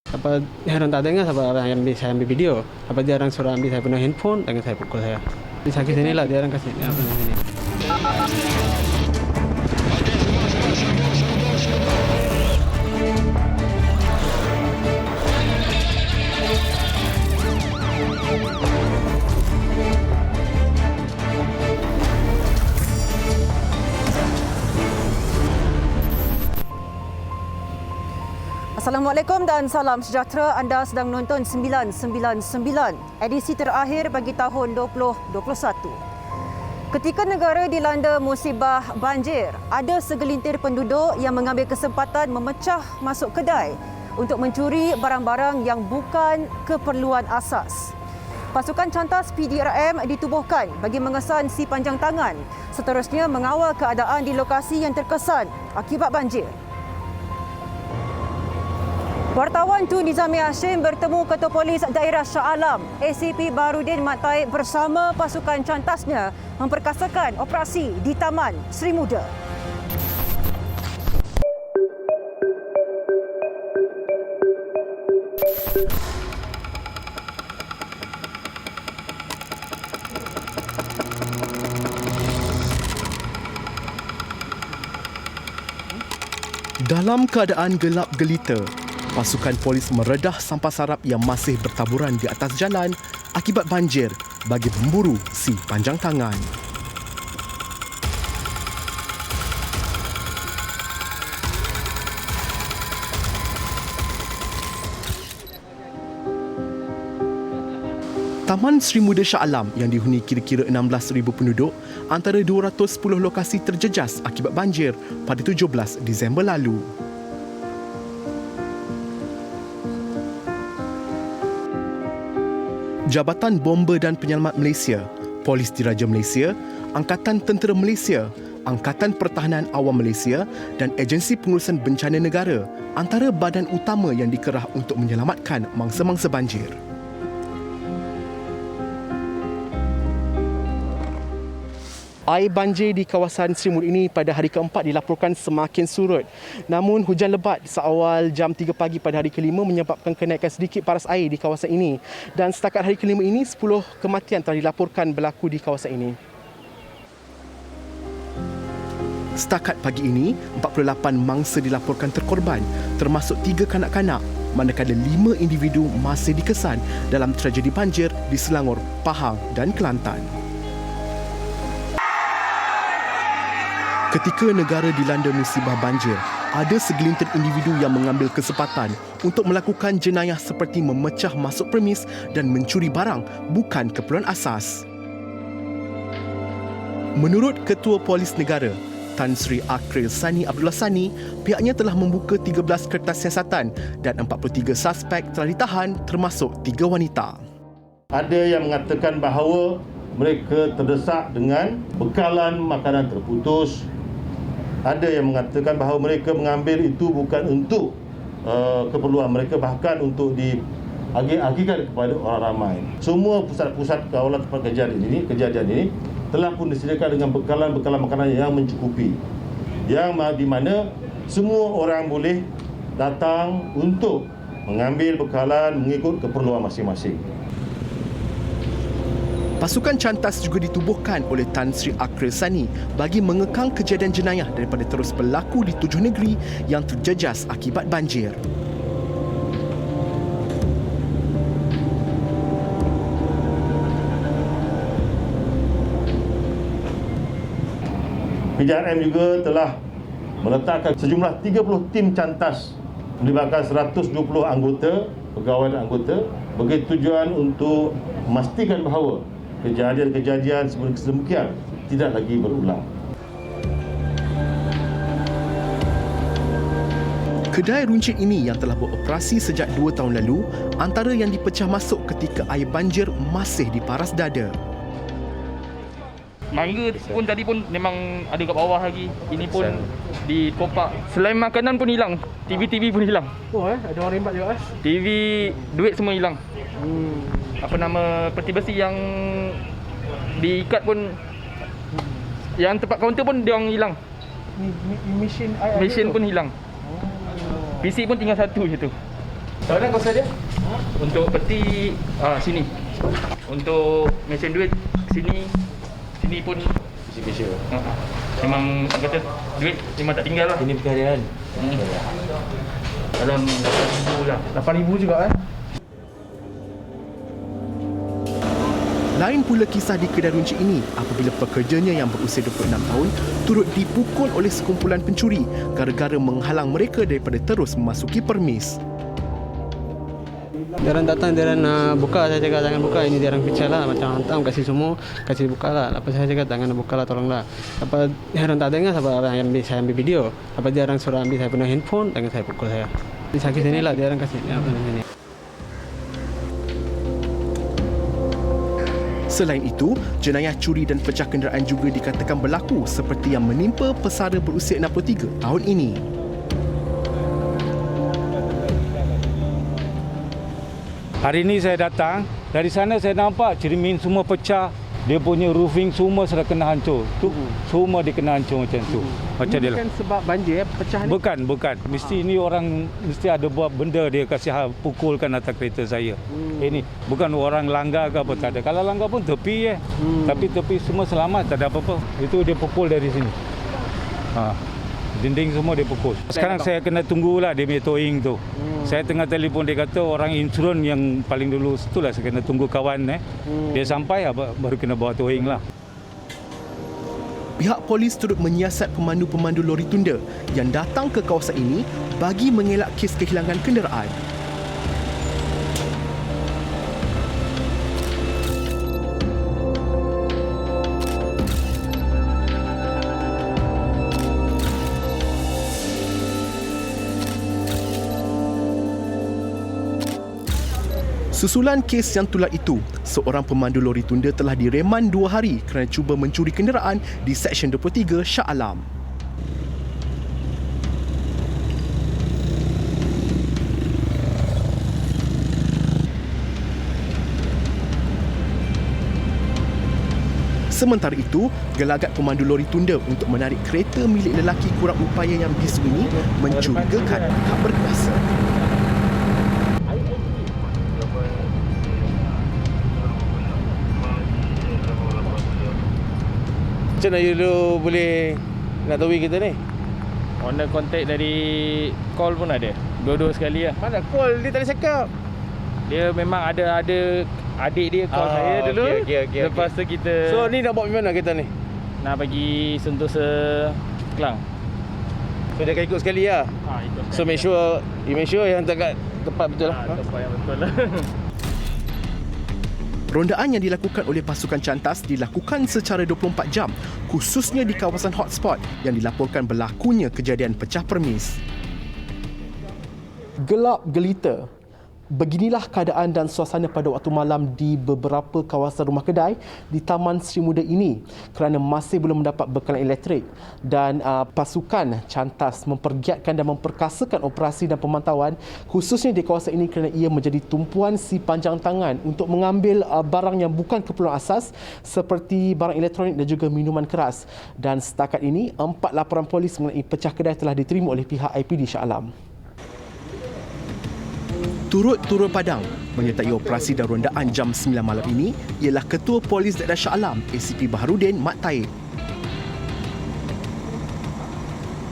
Apa heran tak dengar siapa orang yang saya ambil video. Apa dia orang suruh ambil saya punya handphone dengan saya pukul saya. Di sakit sini lah dia orang kasih apa sini. Assalamualaikum dan salam sejahtera. Anda sedang menonton 999, edisi terakhir bagi tahun 2021. Ketika negara dilanda musibah banjir, ada segelintir penduduk yang mengambil kesempatan memecah masuk kedai untuk mencuri barang-barang yang bukan keperluan asas. Pasukan cantas PDRM ditubuhkan bagi mengesan si panjang tangan, seterusnya mengawal keadaan di lokasi yang terkesan akibat banjir. Wartawan Tu Nizami Hashim bertemu Ketua Polis Daerah Shah Alam, ACP Baharudin Mat Taib bersama pasukan cantasnya memperkasakan operasi di Taman Sri Muda. Dalam keadaan gelap gelita, pasukan polis meredah sampah sarap yang masih bertaburan di atas jalan akibat banjir bagi memburu si panjang tangan. Taman Sri Muda Shah Alam yang dihuni kira-kira 16,000 penduduk antara 210 lokasi terjejas akibat banjir pada 17 Disember lalu. Jabatan Bomber dan Penyelamat Malaysia, Polis Diraja Malaysia, Angkatan Tentera Malaysia, Angkatan Pertahanan Awam Malaysia dan Agensi Pengurusan Bencana Negara antara badan utama yang dikerah untuk menyelamatkan mangsa-mangsa banjir. Air banjir di kawasan Sri Muda ini pada hari keempat dilaporkan semakin surut. Namun hujan lebat seawal jam 3 pagi pada hari kelima menyebabkan kenaikan sedikit paras air di kawasan ini. Dan setakat hari kelima ini, 10 kematian telah dilaporkan berlaku di kawasan ini. Setakat pagi ini, 48 mangsa dilaporkan terkorban, termasuk 3 kanak-kanak, manakala 5 individu masih dikesan dalam tragedi banjir di Selangor, Pahang dan Kelantan. Ketika negara dilanda musibah banjir, ada segelintir individu yang mengambil kesempatan untuk melakukan jenayah seperti memecah masuk premis dan mencuri barang bukan keperluan asas. Menurut Ketua Polis Negara, Tan Sri Akril Sani Abdullah Sani, pihaknya telah membuka 13 kertas siasatan dan 43 suspek telah ditahan termasuk 3 wanita. Ada yang mengatakan bahawa mereka terdesak dengan bekalan makanan terputus. Ada yang mengatakan bahawa mereka mengambil itu bukan untuk keperluan mereka, bahkan untuk diagih-agihkan kepada orang ramai. Semua pusat-pusat kawalan tempat kejadian ini telah pun disediakan dengan bekalan-bekalan makanan yang mencukupi, yang di mana semua orang boleh datang untuk mengambil bekalan mengikut keperluan masing-masing. Pasukan cantas juga ditubuhkan oleh Tan Sri Akril Sani bagi mengekang kejadian jenayah daripada terus berlaku di 7 negeri yang terjejas akibat banjir. PDRM juga telah meletakkan sejumlah 30 tim cantas melibatkan 120 anggota, pegawai dan anggota bagi tujuan untuk memastikan bahawa kejadian-kejadian sedemikian tidak lagi berulang. Kedai runcit ini yang telah beroperasi sejak 2 tahun lalu antara yang dipecah masuk ketika air banjir masih diparas dada. Mangga pun tadi pun memang ada kat bawah lagi. Ini pun di kopak. Selain makanan pun hilang. TV pun hilang. Oh ada orang rimbat juga TV, duit semua hilang. Apa nama peti besi yang diikat pun, yang tempat kaunter pun dia orang hilang. Mesin pun hilang. PC pun tinggal satu je tu. Tahu dah kawasan dia? Untuk peti sini. Untuk mesin duit sini pun Kesi-kesi. memang kata duit memang tak tinggal lah. Ini perkara kan? Dalam 8,000 lah. 8,000 juga kan? Lain pula kisah di kedai runcit ini apabila pekerjanya yang berusia 26 tahun turut dipukul oleh sekumpulan pencuri gara-gara menghalang mereka daripada terus memasuki permis. Dia orang datang, dia orang nak buka, saya cakap jangan buka, ini dia orang picah lah, macam hantam kasih semua, kasih buka lah. Lepas saya cakap jangan buka lah, tolonglah. Lepas dia orang tak dengar, saya ambil video. Lepas dia orang suruh ambil saya punya handphone, dengan saya pukul saya. Di sakit sini lah, dia orang kasih sini. Selain itu, jenayah curi dan pecah kenderaan juga dikatakan berlaku seperti yang menimpa pesara berusia 63 tahun ini. Hari ini saya datang, dari sana saya nampak cermin semua pecah. Dia punya roofing semua sudah kena hancur. Tu semua dia kena hancur macam tu. Macam dia lah. Bukan sebab banjir pecah ni. Bukan. Mesti ini orang mesti ada buat benda dia kasih pukulkan atas kereta saya. Ini bukan orang langgar ke apa, tak ada. Kalau langgar pun tepi Tapi tepi semua selamat, tak ada apa-apa. Itu dia pukul dari sini. Dinding semua dia pukul. Sekarang saya kena tunggulah dia punya towing tu. Saya tengah telefon, dia kata orang insurans yang paling dulu itulah saya kena tunggu kawan Dia sampai baru kena bawa towing lah. Pihak polis turut menyiasat pemandu-pemandu lori tunda yang datang ke kawasan ini bagi mengelak kes kehilangan kenderaan. Susulan kes yang tular itu, seorang pemandu lori tunda telah direman 2 hari kerana cuba mencuri kenderaan di Seksyen 23 Shah Alam. Sementara itu, gelagat pemandu lori tunda untuk menarik kereta milik lelaki kurang upaya yang bisu ini mencurigakan pihak berkuasa. Macam mana you boleh nak tahu kita ni? Owner contact dari call pun ada. Dua-dua sekali lah. Mana call dia tak boleh cakap. Dia memang ada adik dia call saya dulu. Okay. Lepas tu kita So ni nak bawa pergi mana kereta ni? nak bagi Sentosa Kelang. So dia akan ikut sekali lah. Ikut So make sure yang dekat tempat betul lah. tempat yang betul lah. Rondaan yang dilakukan oleh pasukan cantas dilakukan secara 24 jam, khususnya di kawasan hotspot yang dilaporkan berlakunya kejadian pecah permis. Gelap gelita. Beginilah keadaan dan suasana pada waktu malam di beberapa kawasan rumah kedai di Taman Sri Muda ini kerana masih belum mendapat bekalan elektrik dan pasukan cantas mempergiatkan dan memperkasakan operasi dan pemantauan khususnya di kawasan ini kerana ia menjadi tumpuan si panjang tangan untuk mengambil barang yang bukan keperluan asas seperti barang elektronik dan juga minuman keras. Dan setakat ini 4 laporan polis mengenai pecah kedai telah diterima oleh pihak IPD Shah Alam. Turut turun padang menyertai operasi dan rondaan jam 9 malam ini ialah Ketua Polis Daerah Shah Alam ACP Baharudin Mat Taib.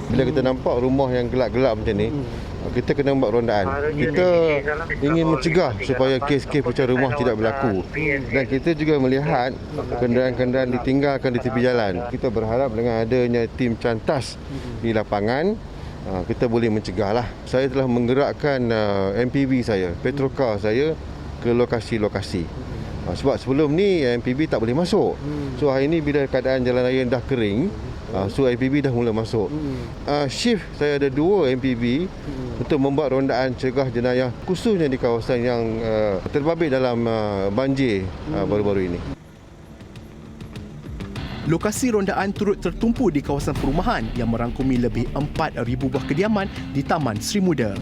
Bila kita nampak rumah yang gelap-gelap macam ni, kita kena buat rondaan. Kita ingin mencegah supaya kes-kes pecah rumah tidak berlaku. Dan kita juga melihat kenderaan-kenderaan ditinggalkan di tepi jalan. Kita berharap dengan adanya tim cantas di lapangan, kita boleh mencegahlah. Saya telah menggerakkan MPV saya, petrokar saya ke lokasi-lokasi. Sebab sebelum ni MPV tak boleh masuk. So hari ni bila keadaan jalan raya dah kering, so MPV dah mula masuk. Shift saya ada 2 MPV untuk membuat rondaan cegah jenayah khususnya di kawasan yang terbabit dalam banjir baru-baru ini. Lokasi rondaan turut tertumpu di kawasan perumahan yang merangkumi lebih 4,000 buah kediaman di Taman Sri Muda.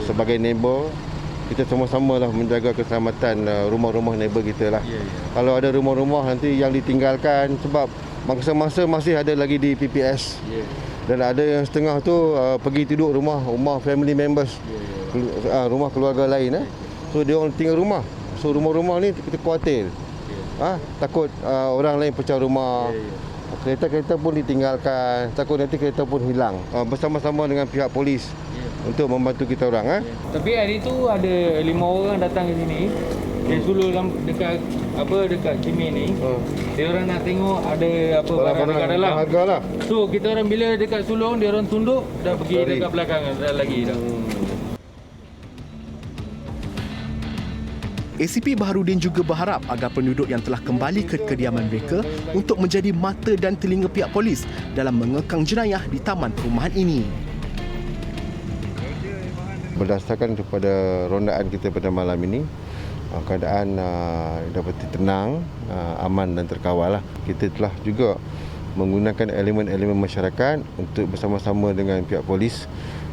Sebagai neighbor, kita sama-sama lah menjaga keselamatan rumah-rumah neighbor kita lah. Kalau ada rumah-rumah nanti yang ditinggalkan sebab masa-masa masih ada lagi di PPS. Dan ada yang setengah tu pergi tidur rumah family members, rumah keluarga lain. So dia orang tinggal rumah. So rumah-rumah ni kita khawatir. Takut orang lain pecah rumah. Kereta-kereta pun ditinggalkan, takut nanti kereta pun hilang. Bersama-sama dengan pihak polis untuk membantu kita orang. Tapi hari tu ada 5 orang datang ke sini. Dia suluh dekat Kimin ni. Dia orang nak tengok ada apa barang-barang dalam. Hargalah. So kita orang bila dekat sulung, dia orang tunduk dah pergi dekat belakang lagi dah. ACP Baharudin juga berharap agar penduduk yang telah kembali ke kediaman mereka untuk menjadi mata dan telinga pihak polis dalam mengekang jenayah di taman perumahan ini. Berdasarkan kepada rondaan kita pada malam ini, keadaan dapat tenang, aman dan terkawal. Kita telah juga menggunakan elemen-elemen masyarakat untuk bersama-sama dengan pihak polis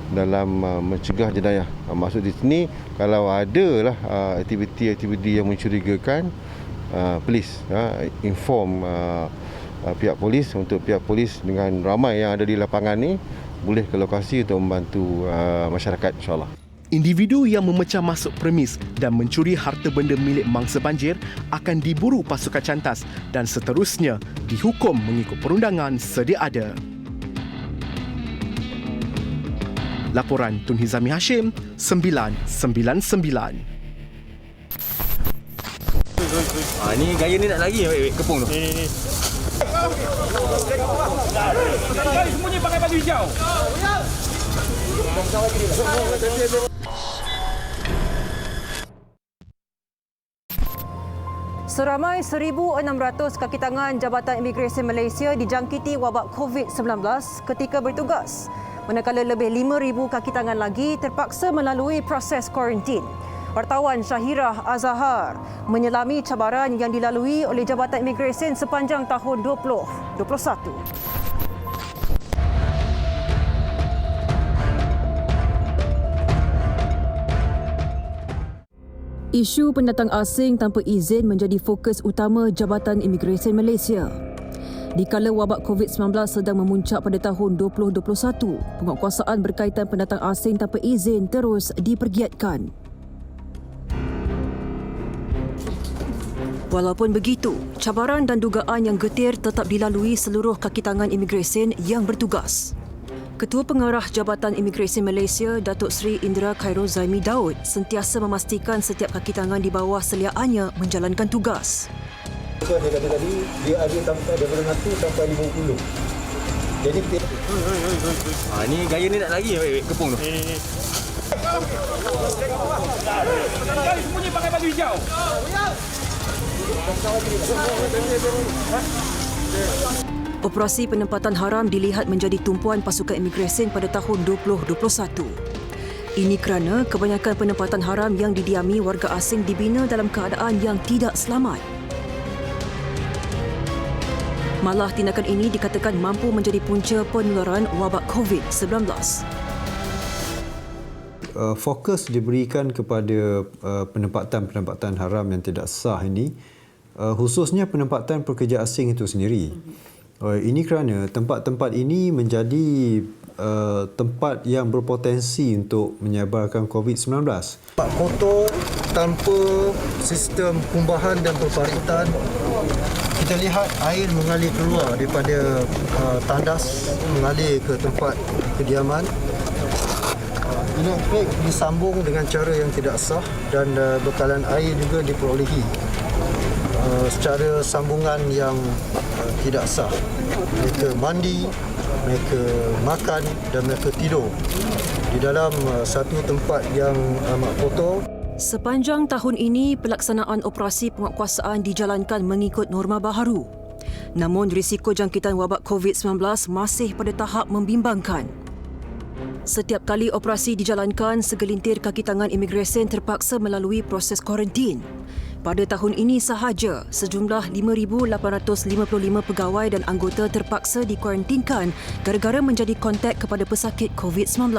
dalam mencegah jenayah. Maksud di sini, kalau ada lah aktiviti-aktiviti yang mencurigakan, please inform pihak polis, untuk pihak polis dengan ramai yang ada di lapangan ni boleh ke lokasi untuk membantu masyarakat, insyaAllah. Individu yang memecah masuk premis dan mencuri harta benda milik mangsa banjir akan diburu pasukan cantas dan seterusnya dihukum mengikut perundangan sedia ada. Laporan Tun Hizami Hashim, 999. Ni gaya ni nak lari kepung tu. Ni. Semuanya pakai baju hijau. Seramai 1,600 kaki tangan Jabatan Imigresen Malaysia dijangkiti wabak COVID-19 ketika bertugas, manakala lebih 5,000 kaki tangan lagi terpaksa melalui proses kuarantin. Wartawan Syahirah Azhar menyelami cabaran yang dilalui oleh Jabatan Imigresen sepanjang tahun 2021. Isu pendatang asing tanpa izin menjadi fokus utama Jabatan Imigresen Malaysia. Dikala wabak COVID-19 sedang memuncak pada tahun 2021, penguatkuasaan berkaitan pendatang asing tanpa izin terus dipergiatkan. Walaupun begitu, cabaran dan dugaan yang getir tetap dilalui seluruh kaki tangan imigresen yang bertugas. Ketua Pengarah Jabatan Imigresen Malaysia, Datuk Seri Indra Khairul Zaimi Daud, sentiasa memastikan setiap kaki tangan di bawah seliaannya menjalankan tugas. Dia kata tadi, dia ada daripada 1 sampai 50. Jadi kita... Ni gaya ni nak lari kepung tu. Semuanya pakai baju hijau. Operasi penempatan haram dilihat menjadi tumpuan pasukan imigresen pada tahun 2021. Ini kerana kebanyakan penempatan haram yang didiami warga asing dibina dalam keadaan yang tidak selamat. Malah tindakan ini dikatakan mampu menjadi punca penularan wabak COVID-19. Fokus diberikan kepada penempatan-penempatan haram yang tidak sah ini, khususnya penempatan pekerja asing itu sendiri. Ini kerana tempat-tempat ini menjadi tempat yang berpotensi untuk menyebarkan COVID-19. Tempat kotor tanpa sistem kumbahan dan pembaritan. Kita lihat air mengalir keluar daripada tandas, mengalir ke tempat kediaman. Inokfek disambung dengan cara yang tidak sah dan bekalan air juga diperolehi secara sambungan yang tidak sah. Mereka mandi, mereka makan dan mereka tidur di dalam satu tempat yang amat kotor. Sepanjang tahun ini, pelaksanaan operasi penguatkuasaan dijalankan mengikut norma baharu. Namun, risiko jangkitan wabak COVID-19 masih pada tahap membimbangkan. Setiap kali operasi dijalankan, segelintir kaki tangan imigresen terpaksa melalui proses kuarantin. Pada tahun ini sahaja, sejumlah 5,855 pegawai dan anggota terpaksa dikuarantinkan gara-gara menjadi kontak kepada pesakit COVID-19.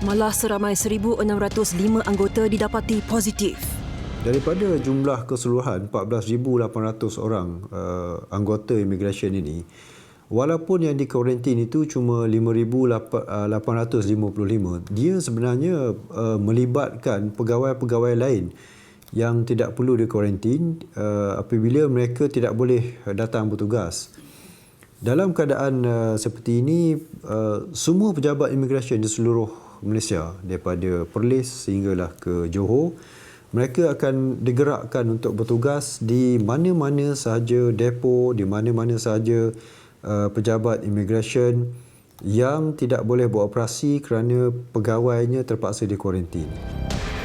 Malah seramai 1,605 anggota didapati positif. Daripada jumlah keseluruhan 14,800 orang anggota imigresen ini, walaupun yang di kuarantin itu cuma 5,855, dia sebenarnya melibatkan pegawai-pegawai lain yang tidak perlu di kuarantin apabila mereka tidak boleh datang bertugas. Dalam keadaan seperti ini, semua pejabat imigresen di seluruh Malaysia, daripada Perlis sehinggalah ke Johor, mereka akan digerakkan untuk bertugas di mana-mana sahaja depo, di mana-mana sahaja pejabat imigresen yang tidak boleh beroperasi kerana pegawainya terpaksa dikuarantin.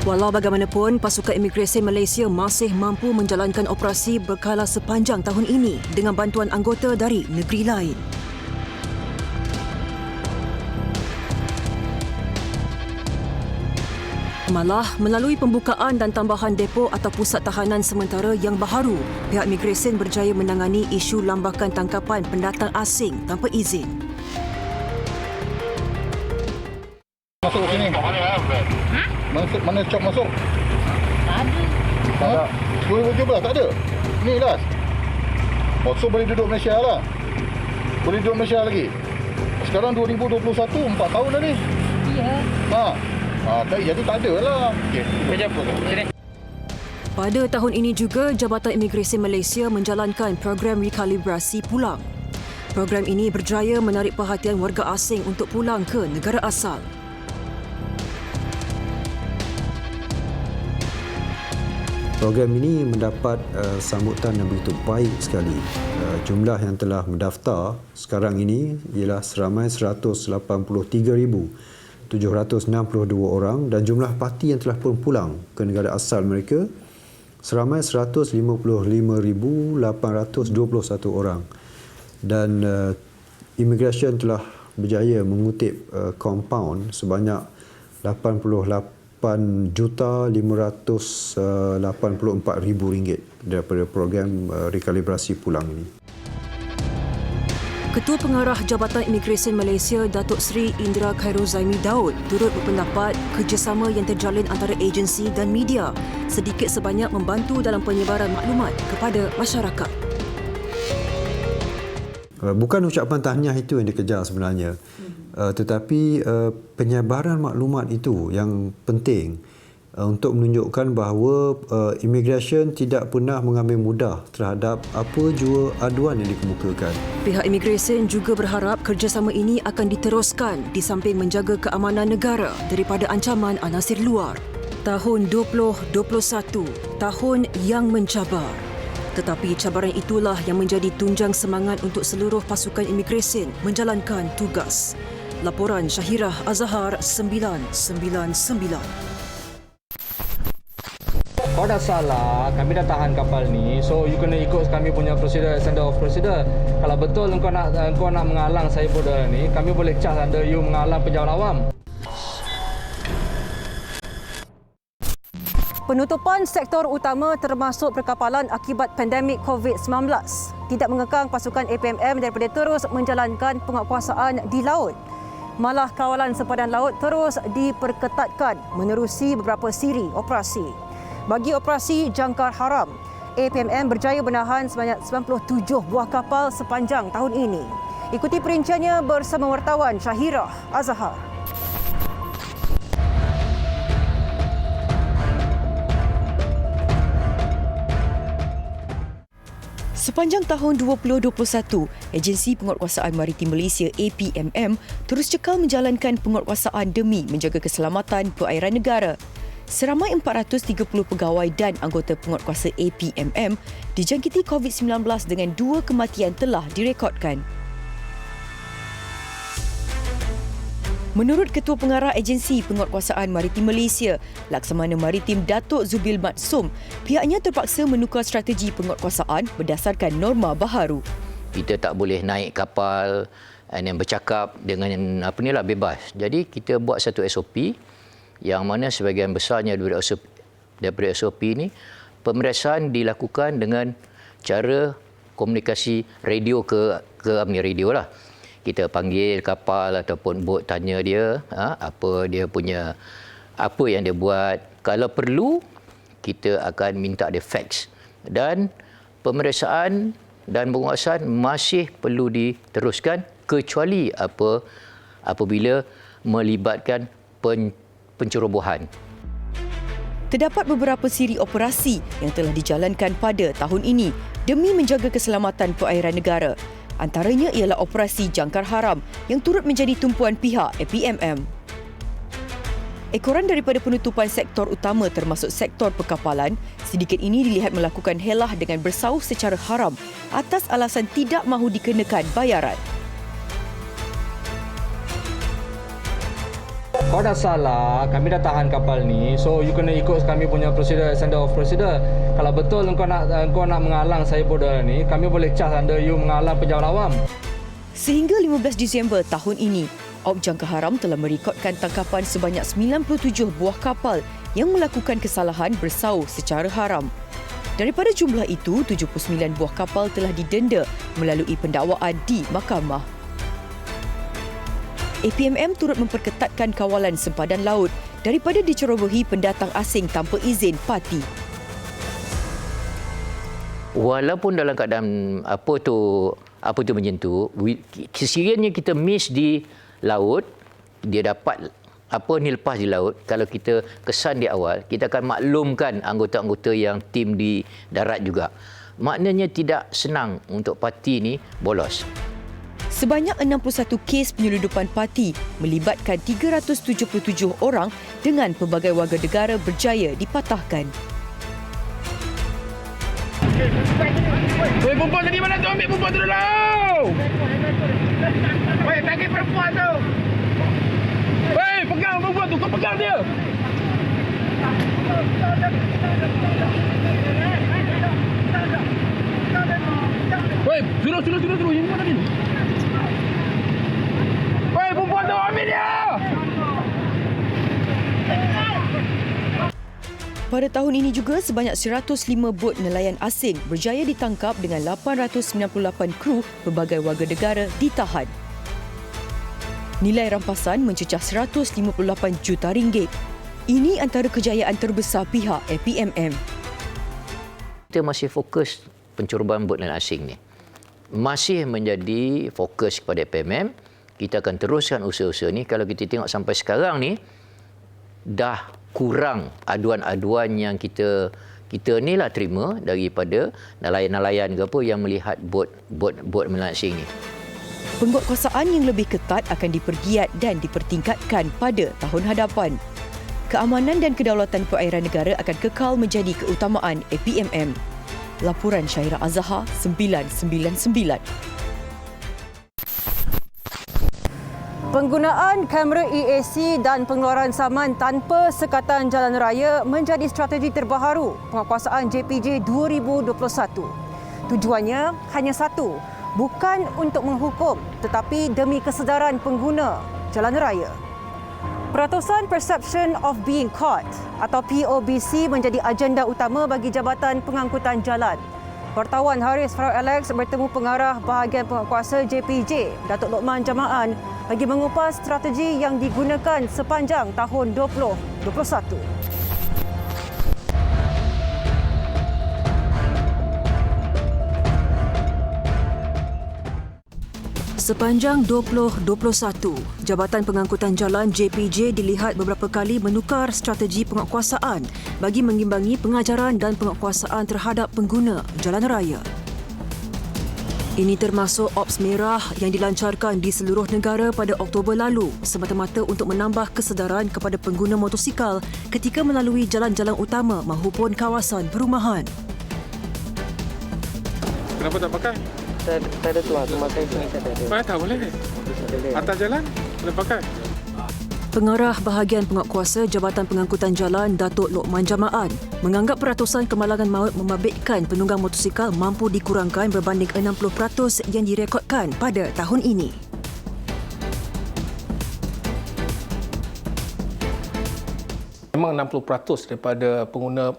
Walau bagaimanapun, pasukan imigresen Malaysia masih mampu menjalankan operasi berkala sepanjang tahun ini dengan bantuan anggota dari negeri lain. Malah, melalui pembukaan dan tambahan depo atau pusat tahanan sementara yang baharu, pihak imigresen berjaya menangani isu lambakan tangkapan pendatang asing tanpa izin. Masuk ke sini. Mana cop masuk? Tak ada. 2017 tak ada. Ni last. So boleh duduk Malaysia lah. Boleh duduk Malaysia lagi. Sekarang 2021, 4 tahun dah ni. Ya. Jadi tak ada lah. Okey. Sini. Pada tahun ini juga, Jabatan Imigresen Malaysia menjalankan program rekalibrasi pulang. Program ini berjaya menarik perhatian warga asing untuk pulang ke negara asal. Program ini mendapat sambutan yang begitu baik sekali. Jumlah yang telah mendaftar sekarang ini ialah seramai 183,762 orang dan jumlah parti yang telah pun pulang ke negara asal mereka seramai 155,821 orang. Dan imigresen telah berjaya mengutip kompaun sebanyak 88,584,000 ringgit daripada program rekalibrasi pulang ini. Ketua Pengarah Jabatan Imigresen Malaysia, Datuk Seri Indra Khairuzaimi Daud, turut berpendapat kerjasama yang terjalin antara agensi dan media sedikit sebanyak membantu dalam penyebaran maklumat kepada masyarakat. Bukan ucapan tahniah itu yang dikejar sebenarnya, tetapi penyebaran maklumat itu yang penting untuk menunjukkan bahawa imigresen tidak pernah mengambil mudah terhadap apa jua aduan yang dikemukakan. Pihak imigresen juga berharap kerjasama ini akan diteruskan di samping menjaga keamanan negara daripada ancaman anasir luar. Tahun 2021, tahun yang mencabar. Tetapi cabaran itulah yang menjadi tunjang semangat untuk seluruh pasukan imigresen menjalankan tugas. Laporan Syahirah Azhar 999. Kau dah salah, kami dah tahan kapal ni. So you kena ikut kami punya prosedur, standard of procedure. Kalau betul engkau nak menghalang saya pada ni, kami boleh cas anda you menghalang pejabat awam. Penutupan sektor utama termasuk perkapalan akibat pandemik COVID-19 tidak mengekang pasukan APMM daripada terus menjalankan penguatkuasaan di laut. Malah kawalan sepadan laut terus diperketatkan menerusi beberapa siri operasi. Bagi operasi Jangkar Haram, APMM berjaya menahan sebanyak 97 buah kapal sepanjang tahun ini. Ikuti perinciannya bersama wartawan Syahirah Azhar. Sepanjang tahun 2021, Agensi Penguatkuasaan Maritim Malaysia APMM terus cekal menjalankan penguatkuasaan demi menjaga keselamatan perairan negara. Seramai 430 pegawai dan anggota penguatkuasa APMM dijangkiti COVID-19 dengan 2 kematian telah direkodkan. Menurut Ketua Pengarah Agensi Penguatkuasaan Maritim Malaysia, Laksamana Maritim Datuk Zubil Matsum, pihaknya terpaksa menukar strategi penguatkuasaan berdasarkan norma baharu. Kita tak boleh naik kapal dan bercakap dengan bebas. Jadi kita buat satu SOP yang mana sebahagian besarnya daripada SOP ini pemeriksaan dilakukan dengan cara komunikasi radio ke radio lah. Kita panggil kapal ataupun bot, tanya dia apa yang dia buat. Kalau perlu kita akan minta dia fax dan pemeriksaan dan penguasaan masih perlu diteruskan kecuali apabila melibatkan pencerobohan. Terdapat beberapa siri operasi yang telah dijalankan pada tahun ini demi menjaga keselamatan perairan negara. Antaranya ialah operasi Jangkar Haram yang turut menjadi tumpuan pihak APMM. Ekoran daripada penutupan sektor utama termasuk sektor perkapalan, sindiket ini dilihat melakukan helah dengan bersauh secara haram atas alasan tidak mahu dikenakan bayaran. Kau dah salah, kami dah tahan kapal ni. So you kena ikut kami punya prosedur, standard of procedure. Kalau betul engkau nak mengalang saya bodoh ni, kami boleh cas anda you mengalang pejabat awam. Sehingga 15 Disember tahun ini, Op Jangkar Haram telah merekodkan tangkapan sebanyak 97 buah kapal yang melakukan kesalahan bersauh secara haram. Daripada jumlah itu, 79 buah kapal telah didenda melalui pendakwaan di mahkamah. APMM turut memperketatkan kawalan sempadan laut daripada dicerobohi pendatang asing tanpa izin parti. Walaupun dalam keadaan apa tu macam tu, sekiranya kita miss di laut, dia dapat lepas di laut, kalau kita kesan di awal, kita akan maklumkan anggota-anggota yang tim di darat juga. Maknanya tidak senang untuk parti ni bolos. Sebanyak 61 kes penyeludupan parti melibatkan 377 orang dengan pelbagai warga negara berjaya dipatahkan. Weh, perempuan tadi mana tu? Ambil perempuan tu dulu! Weh, tagih perempuan tu! Weh, pegang perempuan tu! Kau pegang dia! Weh, suruh! Yang mana tadi? Weh, perempuan tu! Ambil dia! Pada tahun ini juga, sebanyak 105 bot nelayan asing berjaya ditangkap dengan 898 kru pelbagai warga negara ditahan. Nilai rampasan mencecah 158 juta ringgit. Ini antara kejayaan terbesar pihak APMM. Kita masih fokus pencerobohan bot nelayan asing ni. Masih menjadi fokus kepada APMM. Kita akan teruskan usaha-usaha ni. Kalau kita tengok sampai sekarang ni, dah kurang aduan-aduan yang kita ni lah terima daripada nelayan-nelayan ke apa yang melihat bot nelayan asing ni. Penguatkuasaan yang lebih ketat akan dipergiat dan dipertingkatkan pada tahun hadapan. Keamanan dan kedaulatan perairan negara akan kekal menjadi keutamaan APMM. Laporan Syairah Azhar 999. Penggunaan kamera EAC dan pengeluaran saman tanpa sekatan jalan raya menjadi strategi terbaharu penguatkuasaan JPJ 2021. Tujuannya hanya satu, bukan untuk menghukum tetapi demi kesedaran pengguna jalan raya. Peratusan Perception of Being Caught atau POBC menjadi agenda utama bagi Jabatan Pengangkutan Jalan. Wartawan Haris Farah Alex bertemu pengarah bahagian penguatkuasa JPJ, Datuk Lokman Jamaan, bagi mengupas strategi yang digunakan sepanjang tahun 2021. Sepanjang 2021, Jabatan Pengangkutan Jalan JPJ dilihat beberapa kali menukar strategi penguatkuasaan bagi mengimbangi pengajaran dan penguatkuasaan terhadap pengguna jalan raya. Ini termasuk Ops Merah yang dilancarkan di seluruh negara pada Oktober lalu semata-mata untuk menambah kesedaran kepada pengguna motosikal ketika melalui jalan-jalan utama maupun kawasan perumahan. Kenapa tak pakai? Tak ada tuan, memakai sini tak ada. Tak boleh. Atas jalan boleh pakai. Pengarah bahagian penguatkuasa Jabatan Pengangkutan Jalan Datuk Lokman Jamaan menganggap peratusan kemalangan maut membabitkan penunggang motosikal mampu dikurangkan berbanding 60% yang direkodkan pada tahun ini. Memang 60% daripada pengguna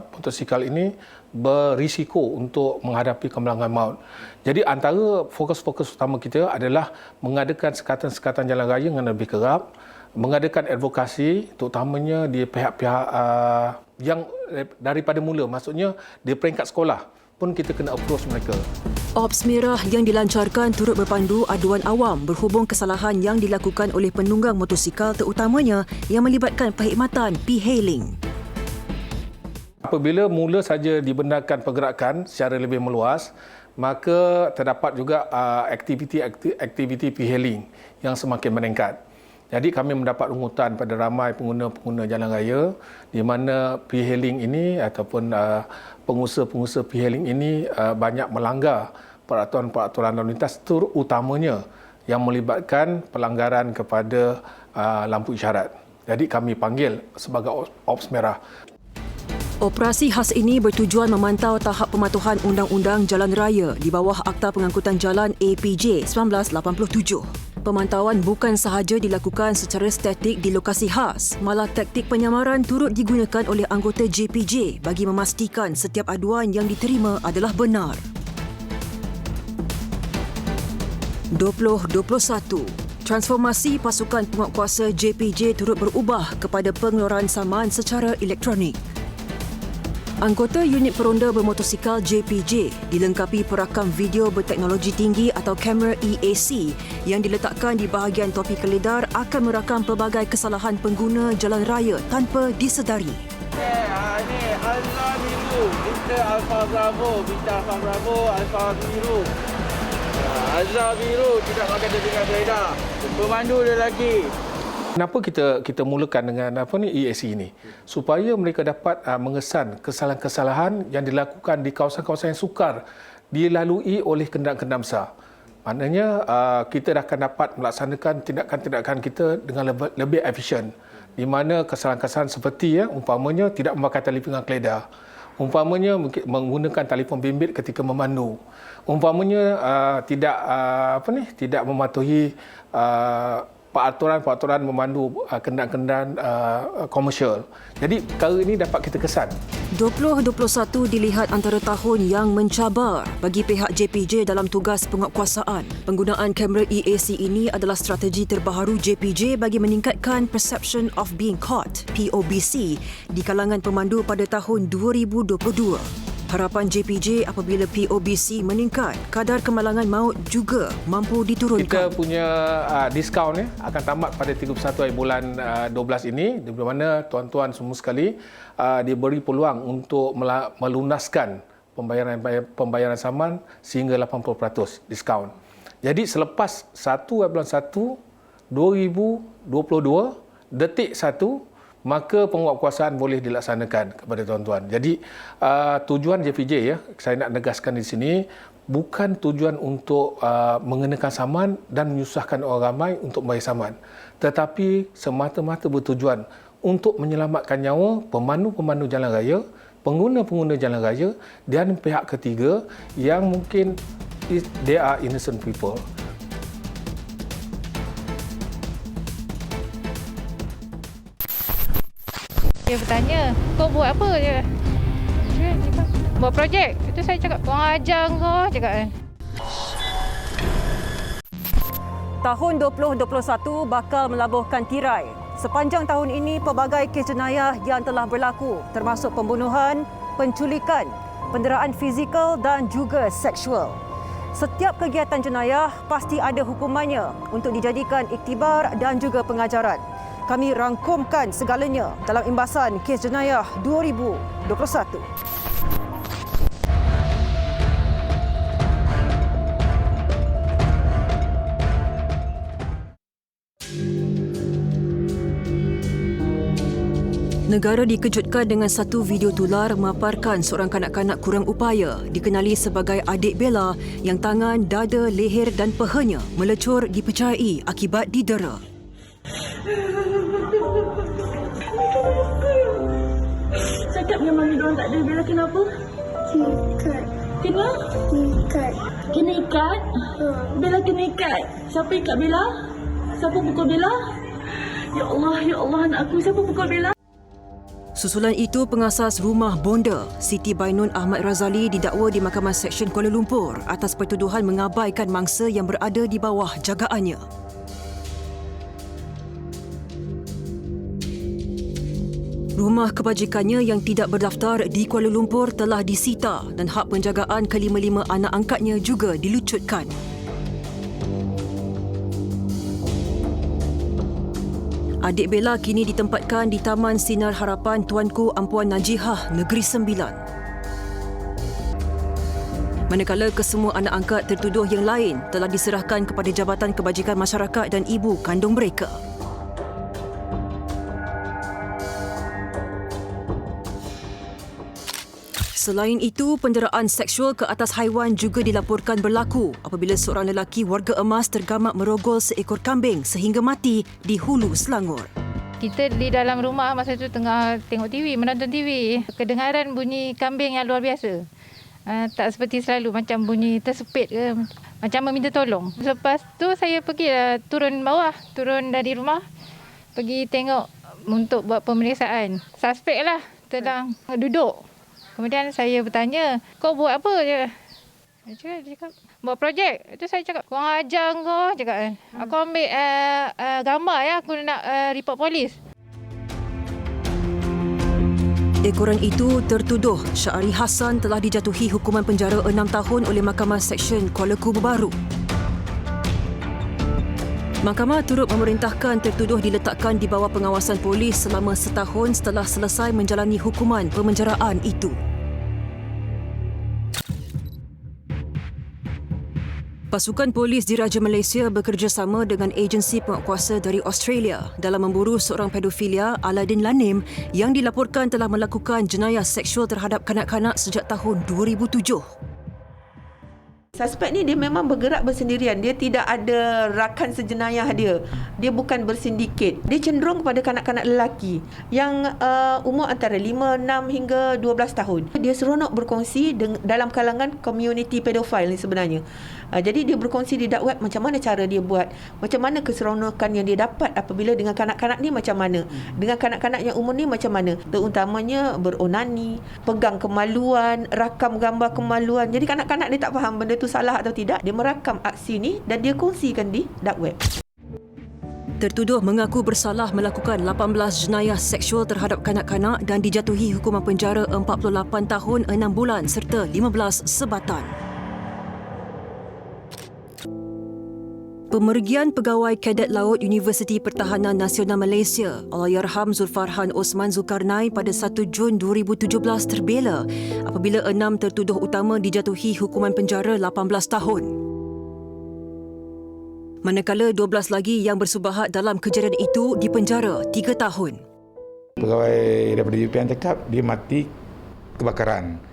motosikal ini berisiko untuk menghadapi kemalangan maut. Jadi antara fokus-fokus utama kita adalah mengadakan sekatan-sekatan jalan raya yang lebih kerap, mengadakan advokasi terutamanya di pihak-pihak yang daripada mula, maksudnya di peringkat sekolah pun kita kena approach mereka. Ops Merah yang dilancarkan turut berpandu aduan awam berhubung kesalahan yang dilakukan oleh penunggang motosikal terutamanya yang melibatkan perkhidmatan P-hailing. Apabila mula saja dibenarkan pergerakan secara lebih meluas, maka terdapat juga aktiviti P-hailing yang semakin meningkat. Jadi kami mendapat rungutan pada ramai pengguna-pengguna jalan raya di mana P-hailing ini ataupun pengusaha-pengusaha P-hailing ini banyak melanggar peraturan-peraturan lalu lintas terutamanya yang melibatkan pelanggaran kepada lampu isyarat. Jadi kami panggil sebagai Ops Merah. Operasi khas ini bertujuan memantau tahap pematuhan Undang-Undang Jalan Raya di bawah Akta Pengangkutan Jalan APJ 1987. Pemantauan bukan sahaja dilakukan secara statik di lokasi khas, malah taktik penyamaran turut digunakan oleh anggota JPJ bagi memastikan setiap aduan yang diterima adalah benar. 2021 Transformasi pasukan penguatkuasa JPJ turut berubah kepada pengeluaran saman secara elektronik. Anggota unit peronda bermotosikal JPJ dilengkapi perakam video berteknologi tinggi atau kamera EAC yang diletakkan di bahagian topi keledar akan merakam pelbagai kesalahan pengguna jalan raya tanpa disedari. Ini Alfa Biru, Beta Alfa Bravo, Beta Alfa Bravo, Alfa Biru. Alfa Biru tidak pakai dengan keledar. Pemandu lelaki. Kenapa kita mulakan dengan EAC ini? Supaya mereka dapat mengesan kesalahan-kesalahan yang dilakukan di kawasan-kawasan yang sukar dilalui oleh kenderaan-kenderaan besar. Maknanya kita akan dapat melaksanakan tindakan-tindakan kita dengan lebih efisien. Di mana kesalahan-kesalahan seperti umpamanya tidak memakai telefon dengan keledar. Umpamanya menggunakan telefon bimbit ketika memandu. Umpamanya tidak mematuhi peraturan memandu kenderaan-kenderaan komersial. Jadi perkara ini dapat kita kesan. 2021 dilihat antara tahun yang mencabar bagi pihak JPJ dalam tugas penguatkuasaan. Penggunaan kamera EAC ini adalah strategi terbaharu JPJ bagi meningkatkan perception of being caught (POBC) di kalangan pemandu pada tahun 2022. Harapan JPJ apabila POBC meningkat, kadar kemalangan maut juga mampu diturunkan. Kita punya diskaun akan tamat pada 31 bulan 12 ini, di mana tuan-tuan semua sekali diberi peluang untuk melunaskan pembayaran saman sehingga 80% diskaun. Jadi selepas 1/1/2022 detik 1 maka penguatkuasaan boleh dilaksanakan kepada tuan-tuan. Jadi tujuan JPJ saya nak negaskan di sini bukan tujuan untuk mengenakan saman dan menyusahkan orang ramai untuk bayar saman, tetapi semata-mata bertujuan untuk menyelamatkan nyawa pemandu-pemandu jalan raya, pengguna-pengguna jalan raya dan pihak ketiga yang mungkin they are innocent people. Dia bertanya, kau buat apa je? Buat projek. Itu saya cakap, kurang ajar kau, cakap kan. Tahun 2021 bakal melabuhkan tirai. Sepanjang tahun ini, pelbagai kes jenayah yang telah berlaku termasuk pembunuhan, penculikan, penderaan fizikal dan juga seksual. Setiap kegiatan jenayah pasti ada hukumannya untuk dijadikan iktibar dan juga pengajaran. Kami rangkumkan segalanya dalam imbasan kes jenayah 2021. Negara dikejutkan dengan satu video tular memaparkan seorang kanak-kanak kurang upaya dikenali sebagai adik Bella yang tangan, dada, leher dan pahanya melecur dipercayai akibat didera. Cakap dengan mami diorang tak ada. Bella kenapa? Ikat. Kena? Ikat. Kena ikat? Bella kena ikat. Siapa ikat Bella? Siapa pukul Bella? Ya Allah anak aku. Siapa pukul Bella? Susulan itu, pengasas rumah bonda Siti Bainun Ahmad Razali didakwa di Mahkamah Seksyen Kuala Lumpur atas pertuduhan mengabaikan mangsa yang berada di bawah jagaannya. Rumah kebajikannya yang tidak berdaftar di Kuala Lumpur telah disita dan hak penjagaan kelima-lima anak angkatnya juga dilucutkan. Adik Bella kini ditempatkan di Taman Sinar Harapan Tuanku Ampuan Najihah, Negeri Sembilan. Manakala kesemua anak angkat tertuduh yang lain telah diserahkan kepada Jabatan Kebajikan Masyarakat dan ibu kandung mereka. Selain itu, penderaan seksual ke atas haiwan juga dilaporkan berlaku apabila seorang lelaki warga emas tergamak merogol seekor kambing sehingga mati di Hulu, Selangor. Kita di dalam rumah masa itu tengah tengok TV, menonton TV. Kedengaran bunyi kambing yang luar biasa. Tak seperti selalu macam bunyi tersepit ke, macam meminta tolong. Lepas tu saya pergi turun bawah, turun dari rumah, pergi tengok untuk buat pemeriksaan. Suspek lah, sedang duduk. Kemudian saya bertanya, kau buat apa je? Dia cakap, buat projek. Itu saya cakap, kau ajar kau, cakap kan. Aku ambil gambar ya, aku nak report polis. Ekoran itu tertuduh Syahri Hassan telah dijatuhi hukuman penjara 6 tahun oleh Mahkamah Seksyen Kuala Kubu Baru. Mahkamah turut memerintahkan tertuduh diletakkan di bawah pengawasan polis selama setahun setelah selesai menjalani hukuman pemenjaraan itu. Pasukan polis Diraja Malaysia bekerjasama dengan agensi penguatkuasa dari Australia dalam memburu seorang pedofilia, Aladin Lanim, yang dilaporkan telah melakukan jenayah seksual terhadap kanak-kanak sejak tahun 2007. Suspek ni dia memang bergerak bersendirian. Dia tidak ada rakan sejenayah dia. Dia bukan bersindiket. Dia cenderung kepada kanak-kanak lelaki yang umur antara 5, 6 hingga 12 tahun. Dia seronok berkongsi dalam kalangan komuniti pedofil ni sebenarnya. Jadi dia berkongsi di dark web macam mana cara dia buat, macam mana keseronokan yang dia dapat apabila dengan kanak-kanak ni macam mana, dengan kanak-kanak yang umur ni macam mana, terutamanya beronani, pegang kemaluan, rakam gambar kemaluan. Jadi kanak-kanak dia tak faham benda tu salah atau tidak. Dia merakam aksi ni dan dia kongsikan di dark web. Tertuduh mengaku bersalah melakukan 18 jenayah seksual terhadap kanak-kanak dan dijatuhi hukuman penjara 48 tahun 6 bulan serta 15 sebatan. Pemergian Pegawai Kadet Laut Universiti Pertahanan Nasional Malaysia, Allahyarham Zulfarhan Osman Zulkarnain pada 1 Jun 2017 terbela apabila 6 tertuduh utama dijatuhi hukuman penjara 18 tahun. Manakala 12 lagi yang bersubahat dalam kejadian itu dipenjara 3 tahun. Pegawai daripada UPN cakap dia mati kebakaran.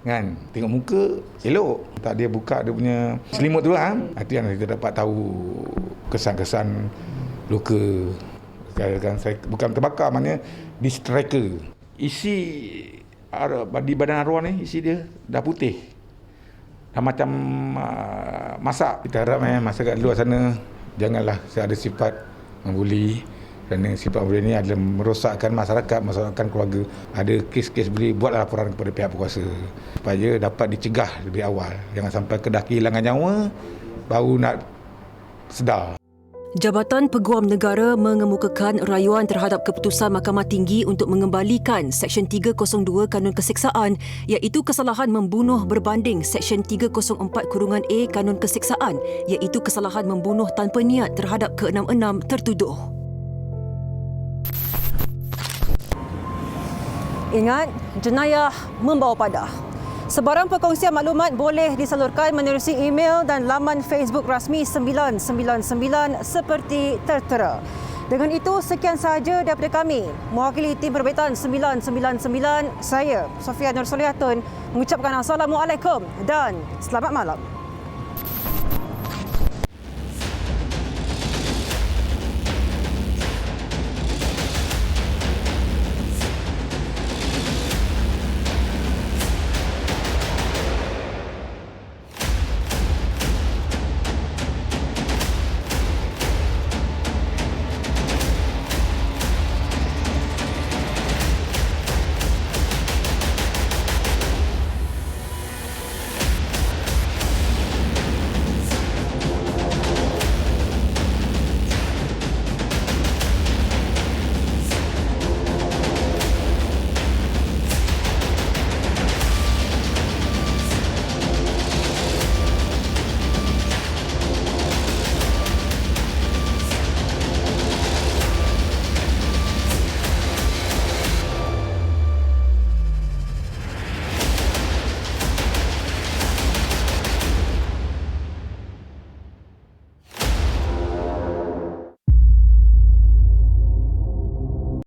Kan, tengok muka elok, tak dia buka dia punya selimut tu lah. Itu yang kita dapat tahu kesan-kesan luka. Kan, saya bukan terbakar, maknanya di striker. Isi di badan arwah ni, isi dia dah putih, dah macam masak. Kita harap masyarakat luar sana janganlah ada sifat membuli. Kerana sifat membuli ini adalah merosakkan masyarakat, merosakkan keluarga. Ada kes-kes buli, buatlah laporan kepada pihak berkuasa supaya dapat dicegah lebih awal. Jangan sampai kedah kehilangan nyawa baru nak sedar. Jabatan Peguam Negara mengemukakan rayuan terhadap keputusan Mahkamah Tinggi untuk mengembalikan Seksyen 302 Kanun Keseksaan, iaitu kesalahan membunuh berbanding Seksyen 304(A) Kanun Keseksaan, iaitu kesalahan membunuh tanpa niat terhadap ke-66 tertuduh. Ingat, jenayah membawa padah. Sebarang perkongsian maklumat boleh disalurkan menerusi email dan laman Facebook rasmi 999 seperti tertera. Dengan itu, sekian sahaja daripada kami. Mewakili tim Perbetan 999, saya, Sofia Nur Solihatun, mengucapkan Assalamualaikum dan selamat malam.